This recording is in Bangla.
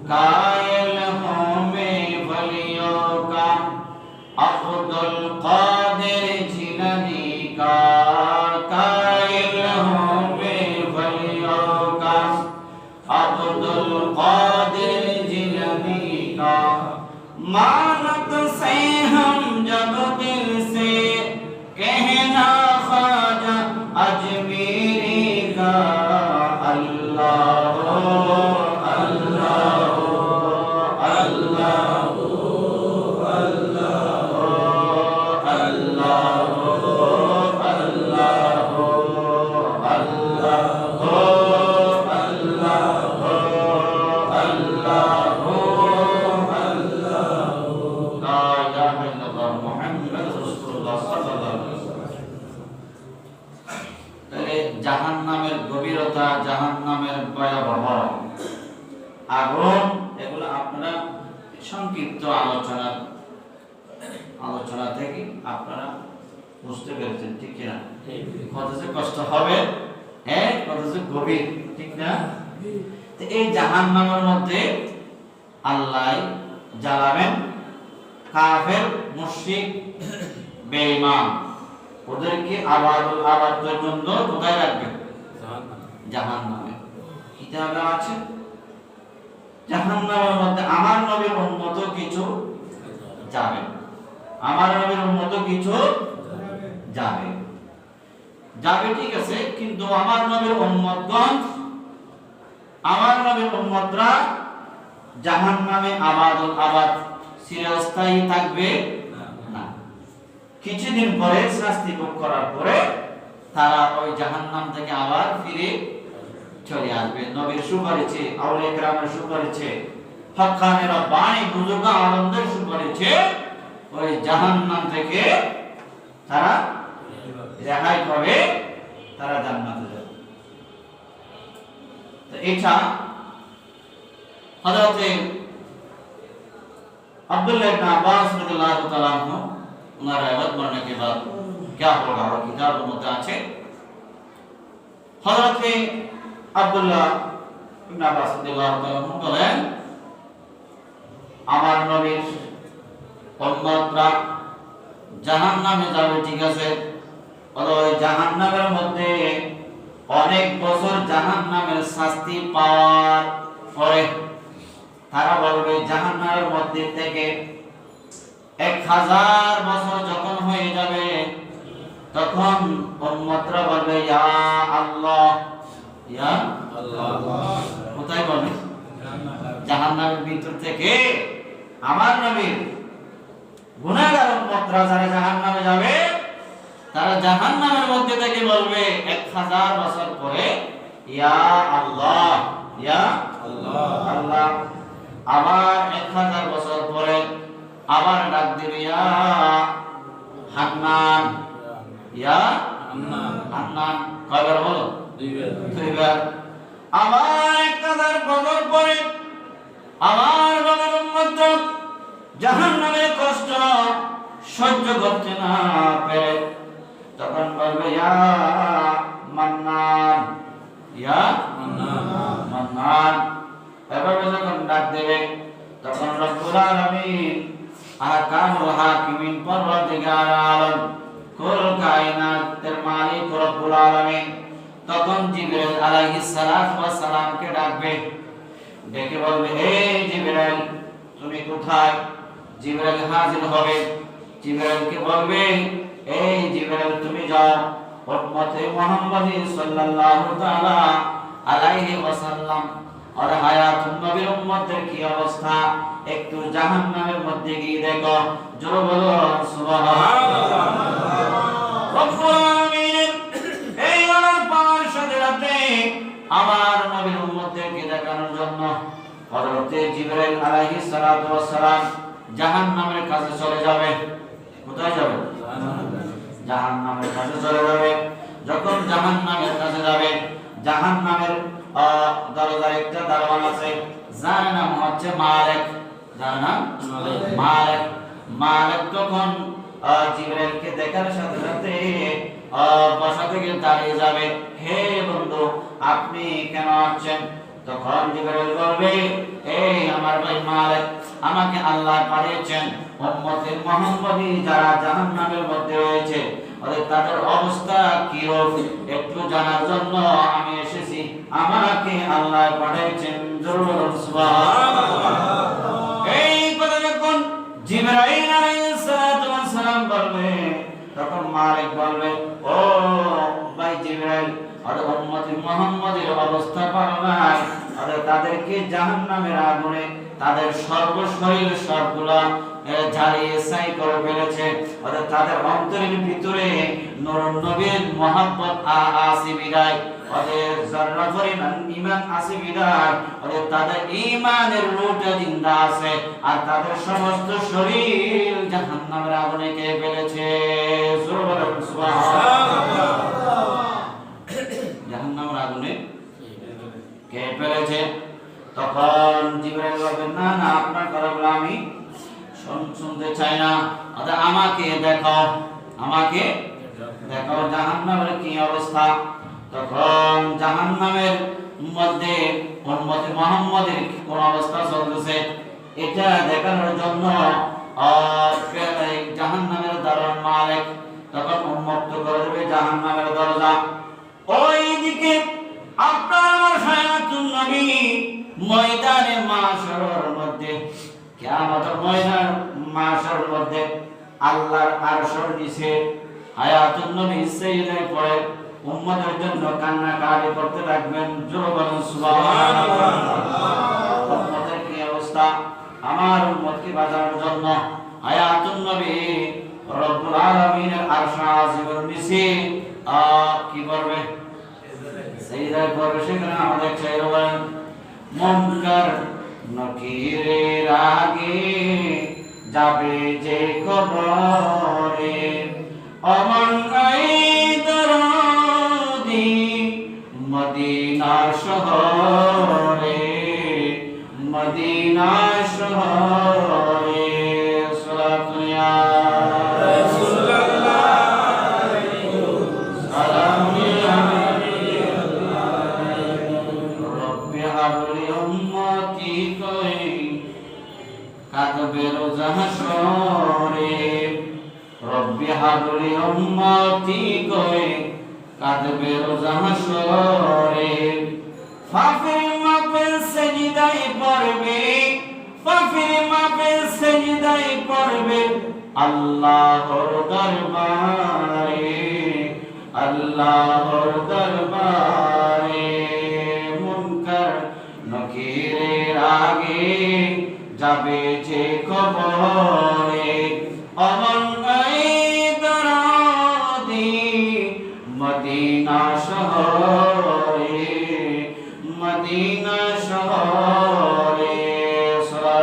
कायल हूँ मैं वलियों का, अब्दुल कादिर जिलानी का। कायल हूँ मैं वलियों का, अब्दुल कादिर जिलानी का। मानत से हम जब दिल से कहना ख्वाजा अजमेरी का। अल्लाह अल्लाह अल्लाह अल्लाह अल्लाह জাহান্নামের গভীরতা, জাহান্নামের ভয়াবহ আগুন, এগুলো আপনারা সংক্ষিপ্ত আলোচনা থেকে আপনারা বুঝতে পেরেছেন, ঠিক না? কত যে কষ্ট হবে, হ্যাঁ, কত যে গভীর, ঠিক না? তো এই জাহান্নামের মধ্যে আল্লাহ জ্বালাবেন কাফের, মুশরিক, বেঈমান, ওদেরকে আবাদের জন্য কোথায় রাখবেন? জাহান্নামে। কিতাবে আছে জাহান্নামের মধ্যে আমার নবীর উম্মত কিছু যাবে, আমার নবীর উম্মত কিছু যাবে, ঠিক আছে, কিন্তু আমার নবীর উম্মতগণ, আমার নবীর উম্মতরা জাহান্নামে আবাদ চিরস্থায়ী থাকবে না। কিছুদিন পরে শাস্তি ভোগ করার পরে তারা ওই জাহান্নাম থেকে আবার ফিরে চলে আসবে। নবীর সুপারিশে, আউলিয়া কেরামের সুপারিশে, হক্কানি রব্বানি বুজুর্গ আলমদের সুপারিশে ওই জাহান্নাম থেকে তারা রেহাই পাবে, তারা জান্নাতে যাবে। তো এটা হযরত अब्दुल्लाह इब्न अब्बास रदियल्लाहु ताआला अन्हु उनका रिवायत पढ़ने के बाद क्या होगा, और किताब में আছে हযরত আব্দুল্লাহ ইবনে আব্বাস রাদিয়াল্লাহু তাআলা अन्हु বলেন, আমার নবীর উম্মতরা জাহান্নামে যাবে, ঠিক আছে, ওই জাহান্নামের মধ্যে অনেক বছর জাহান্নামের শাস্তি পাওয়ার পরে তারা বলবে, জাহান্নামের মধ্যে থেকে 1000 বছর যখন হয়ে যাবে তখন উম্মতরা বলবে, ইয়া আল্লাহ, ইয়া আল্লাহ। কোথায় বলবে? জাহান্নামের ভিতর থেকে আমার নবীর গুনাহগার উম্মতরা যারা জাহান্নামে যাবে, তারা জাহান্নামের মধ্যে থেকে বলবে 1000 বছর পরে, ইয়া আল্লাহ, ইয়া আল্লাহ, আল্লাহ। আবার 1000 বছর পরে আবার ডাক দিবে, ইয়া হান্নান, ইয়া হান্নান। কয়বার বলো? দুইবার। আবার 1000 বছর পরে আমার নবীর উম্মত জাহান্নামের কষ্ট সহ্য করতে না পেরে তখন বলবে, ইয়া মান্নান, ইয়া মান্নান। এভাবে যখন ডাক দেবে তখন রব্বুল আলামিন, আহকামুল হাকিমিন, পরওয়ারদিগার আলম, কুল কায়নাতের মালিক রব্বুল আলামিন তখন জিবরাইল আলাইহিস সালাতু ওয়াস সালামকে ডাকবে, ডেকে বলবে, হে জিবরাইল তুমি কোথায়? জিবরাইল হাজির হবে, জিবরাইলকে বলবে, এই জিবরাইল তুমি যাও উম্মতে মুহাম্মাদি সাল্লাল্লাহু তাআলা আলাইহি ওয়াসাল্লাম আর হায়াতুন নবীর উম্মতের কি অবস্থা একটু জাহান্নামের মধ্যে গিয়ে দেখো। জোরে বলো সুবহানাল্লাহ। রব্বুল আলামিন এই আলার পাওয়ার সাথে সাথে আমার নবীর উম্মতদেরকে দেখানোর জন্য হযরত জিবরাইল আলাইহিস সালাতু ওয়াস সালাম জাহান্নামের কাছে চলে যাবে। কোথায় যাবে? জাহান্নামের কাছে চলে যাবে। যখন জাহান্নামের কাছে যাবে, জাহান্নামের দরজার একটা দারোয়ান আছে, যার নাম হচ্ছে মালিক। যার নাম মালিক। মালিক তখন জিবরাইলকে দেখার সাথে সাথে বসা থেকে দাঁড়িয়ে যাবে, হে বন্ধু আপনি কেন আসছেন? তখন জিবরাইল বলবে, এই আমার ভাই মালিক, আমাকে আল্লাহ পাঠিয়েছেন উম্মতে মুহাম্মদী যারা জাহান্নামের মধ্যে রয়েছে তাদের অবস্থা কি হবে একটু জানার জন্য আমি এসেছি। আমাকে আল্লাহ পাঠিয়েছেন। জোরে সুবহানাল্লাহ। এই কথা যখন জিবরাইল আলাইহিস সালাতু ওয়াস সালাম বলবে, তখন মালিক বলবে, ও ভাই জিবরাইল, আর উম্মতে মুহাম্মদের অবস্থা ভালো নাই, আর তাদেরকে জাহান্নামের আগুনে তাদের সর্বশরীর সবগুলা জ্বালিয়ে ছাই করে ফেলেছে। অর্থাৎ তাদের অন্তরের ভিতরে নূরুন নবীর মহব্বত আছে বিদায়, ওদের যারা পরিমাণ ঈমান আছে বিদায়, ওদের তাদের ঈমানের রূহটা জিন্দা আছে, আর তাদের সমস্ত শরীর জাহান্নামের আগুনে কে ফেলেছে। সুবহানাল্লাহ। জাহান্নামের আগুনে কে ফেলেছে? তখন জিবরাইল বলবেন, না না, আপনার কথাগুলো আমি শুনতে চাই না, আমাকে দেখাও, আমাকে দেখাও জাহান্নামের কি অবস্থা। তখন জাহান্নামের মধ্যে উম্মতে মুহাম্মদের কোন অবস্থা চলতেছে এটা দেখানোর জন্য জাহান্নামের দারোয়ান মালিক তখন উন্মুক্ত করে দেবে জাহান্নামের দরজা। ওইদিকে আপনার আমার হায়াতুন নবী ময়দানে মাশরের মধ্যে, কিয়ামতের ময়দান মাশরের মধ্যে আল্লাহর আরশের নিচে হায়াতুন নবী সিজদায় পড়ে উম্মতের জন্য কান্নাকাটি করতে থাকবেন। জোরে বলুন সুবহানাল্লাহ। উম্মতের কি অবস্থা? আমার উম্মতকে বাঁচানোর জন্য হায়াতুন নবী রব্বুল আলামিনের আরশ আজিমের নিচে কি করবে? সিজদায় পড়বে। সেখানে আমাদের চাইরে বলেন, মুনকার নকিরের আগে যাবে যে কবরে, অমন দরদি মদিনা শহরে, মদিনা শহরে। সালাতু ইয়া রাসূলুল্লাহ সালামু আলাইকা রব্বি হাবলি উম্মতি কই কাদবে রোজা হাশরে, রব্বি হাবলি উম্মতি কই কাদবে রোজা হাশরে। ফাফির মাপে সিজদায় পড়বে, ফাফির মাপে সিজদায় পড়বে আল্লাহর দরবারে, আল্লাহর দরবারে। মুনকার নকিরের আগে যাবে যে কবরে, অমন